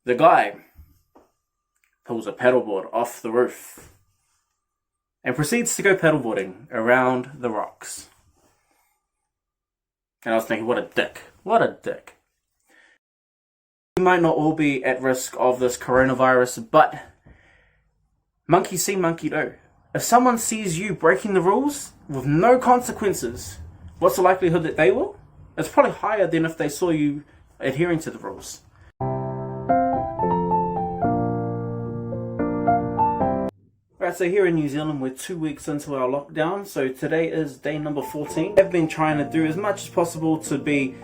The guy pulls a paddleboard off the roof and proceeds to go paddleboarding around the rocks. And I was thinking, what a dick. What a dick. You might not all be at risk of this coronavirus, but monkey see, monkey do. If someone sees you breaking the rules with no consequences, what's the likelihood that they will? It's probably higher than if they saw you adhering to the rules. Right, so here in New Zealand, we're 2 weeks into our lockdown. So today is day number 14. I've been trying to do as much as possible to be,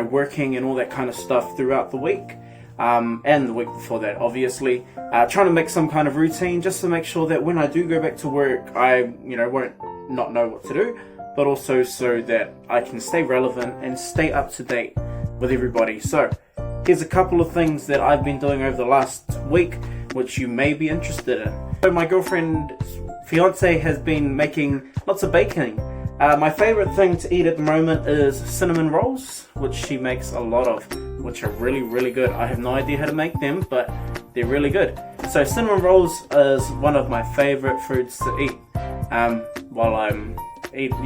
working and all that kind of stuff throughout the week. And the week before that, obviously. Trying to make some kind of routine just to make sure that when I do go back to work, I, won't not know what to do, but also so that I can stay relevant and stay up to date with everybody. So, here's a couple of things that I've been doing over the last week, which you may be interested in. So my girlfriend's fiance has been making lots of baking. My favorite thing to eat at the moment is cinnamon rolls, which she makes a lot of, which are really, really good. I have no idea how to make them, but they're really good. So cinnamon rolls is one of my favorite foods to eat while I'm eating,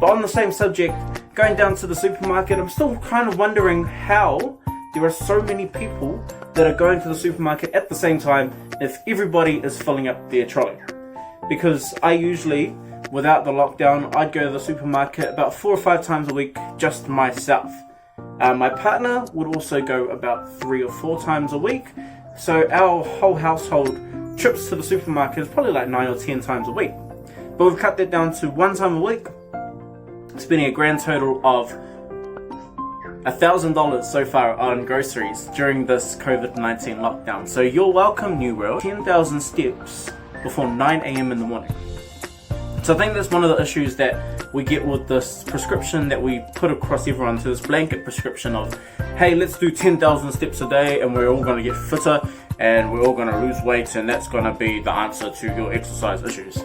But on the same subject, going down to the supermarket, I'm still kind of wondering how there are so many people that are going to the supermarket at the same time if everybody is filling up their trolley. Because I usually, without the lockdown, I'd go to the supermarket about 4 or 5 times a week just myself. My partner would also go about 3 or 4 times a week. So our whole household trips to the supermarket is probably like 9 or 10 times a week. But we've cut that down to 1 time a week, spending a grand total of $1,000 so far on groceries during this COVID-19 lockdown. So you're welcome, New World. 10,000 steps before 9 a.m. in the morning. So I think that's one of the issues that we get with this prescription that we put across everyone, to this blanket prescription of, hey, let's do 10,000 steps a day and we're all going to get fitter and we're all going to lose weight and that's going to be the answer to your exercise issues.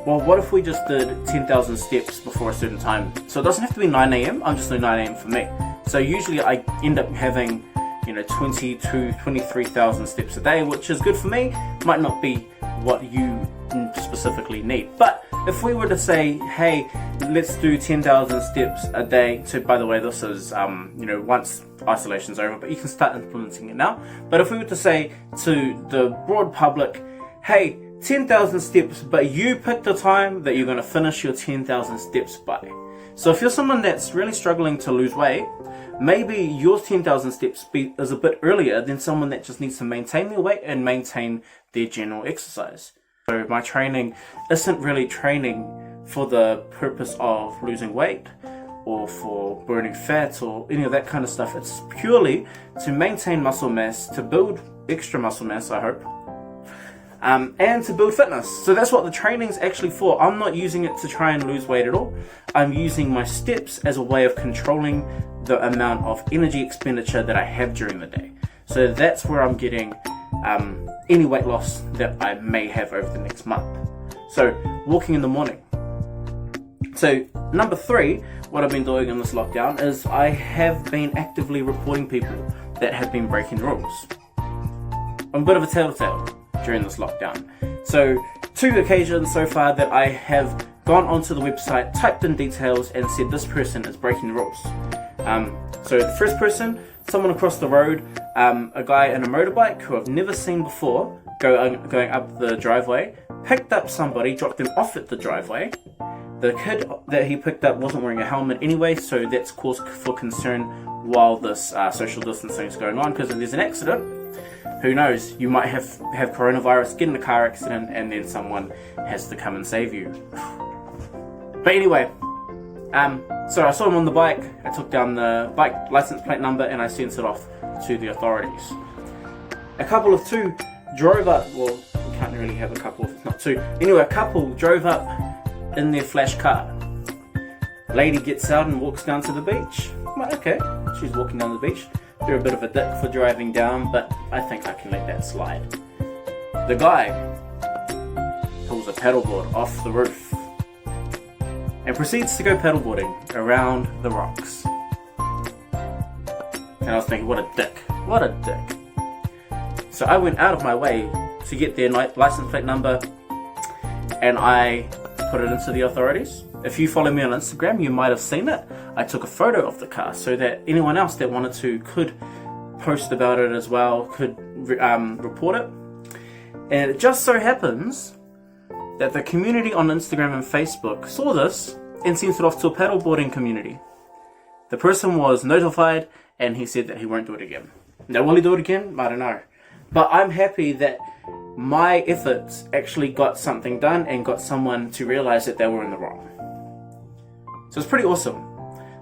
Well, what if we just did 10,000 steps before a certain time? So it doesn't have to be 9 a.m. I'm just doing 9 a.m. for me. So usually I end up having 20 to 23,000 steps a day, which is good for me. Might not be what you specifically need. But if we were to say, hey, let's do 10,000 steps a day. So by the way, this is, once isolation's over, but you can start implementing it now. But if we were to say to the broad public, hey, 10,000 steps, but you pick the time that you're going to finish your 10,000 steps by. So if you're someone that's really struggling to lose weight, maybe your 10,000 steps is a bit earlier than someone that just needs to maintain their weight and maintain their general exercise. So my training isn't really training for the purpose of losing weight or for burning fat or any of that kind of stuff. It's purely to maintain muscle mass, to build extra muscle mass, I hope, and to build fitness. So that's what the training's actually for. I'm not using it to try and lose weight at all. I'm using my steps as a way of controlling the amount of energy expenditure that I have during the day. So that's where I'm getting any weight loss that I may have over the next month. So walking in the morning. So number 3, what I've been doing in this lockdown is I have been actively reporting people that have been breaking rules. I'm a bit of a telltale during this lockdown. So 2 occasions so far that I have gone onto the website, typed in details and said this person is breaking the rules. So the first person, someone across the road, a guy in a motorbike who I've never seen before, going up the driveway, picked up somebody, dropped them off at the driveway. The kid that he picked up wasn't wearing a helmet anyway, so that's cause for concern while this social distancing is going on, because if there's an accident, who knows, you might have coronavirus, get in a car accident, and then someone has to come and save you. But anyway, so I saw him on the bike, I took down the bike license plate number and I sent it off to the authorities. A couple of 2 drove up, well, we can't really have a couple if it's not 2. Anyway, a couple drove up in their flash car. Lady gets out and walks down to the beach. I'm like, okay, she's walking down the beach. They're a bit of a dick for driving down, but I think I can let that slide. The guy pulls a paddleboard off the roof and proceeds to go paddleboarding around the rocks. And I was thinking, what a dick. What a dick. So I went out of my way to get their license plate number, and I put it into the authorities. If you follow me on Instagram, you might have seen it. I took a photo of the car so that anyone else that wanted to could post about it as well, could report it. And it just so happens that the community on Instagram and Facebook saw this and sent it off to a paddleboarding community. The person was notified and he said that he won't do it again. Now, will he do it again? I don't know. But I'm happy that my efforts actually got something done and got someone to realize that they were in the wrong. So it's pretty awesome.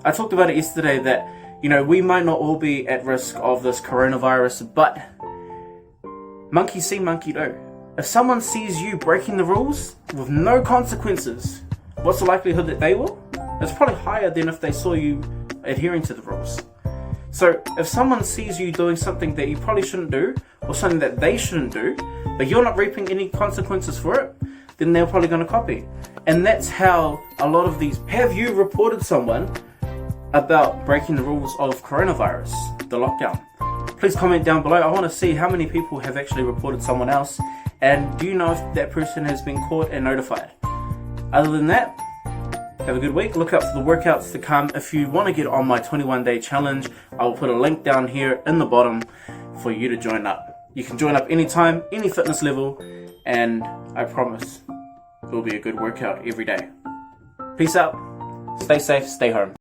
I talked about it yesterday that, we might not all be at risk of this coronavirus, but monkey see, monkey do. If someone sees you breaking the rules with no consequences, what's the likelihood that they will? It's probably higher than if they saw you adhering to the rules. So if someone sees you doing something that you probably shouldn't do, or something that they shouldn't do, but you're not reaping any consequences for it, then they're probably going to copy. And that's how a lot of these... Have you reported someone about breaking the rules of coronavirus, the lockdown? Please comment down below. I want to see how many people have actually reported someone else, and do you know if that person has been caught and notified? Other than that, have a good week. Look out for the workouts to come. If you want to get on my 21-day challenge, I will put a link down here in the bottom for you to join up. You can join up anytime, any fitness level, and I promise it will be a good workout every day. Peace out. Stay safe, stay home.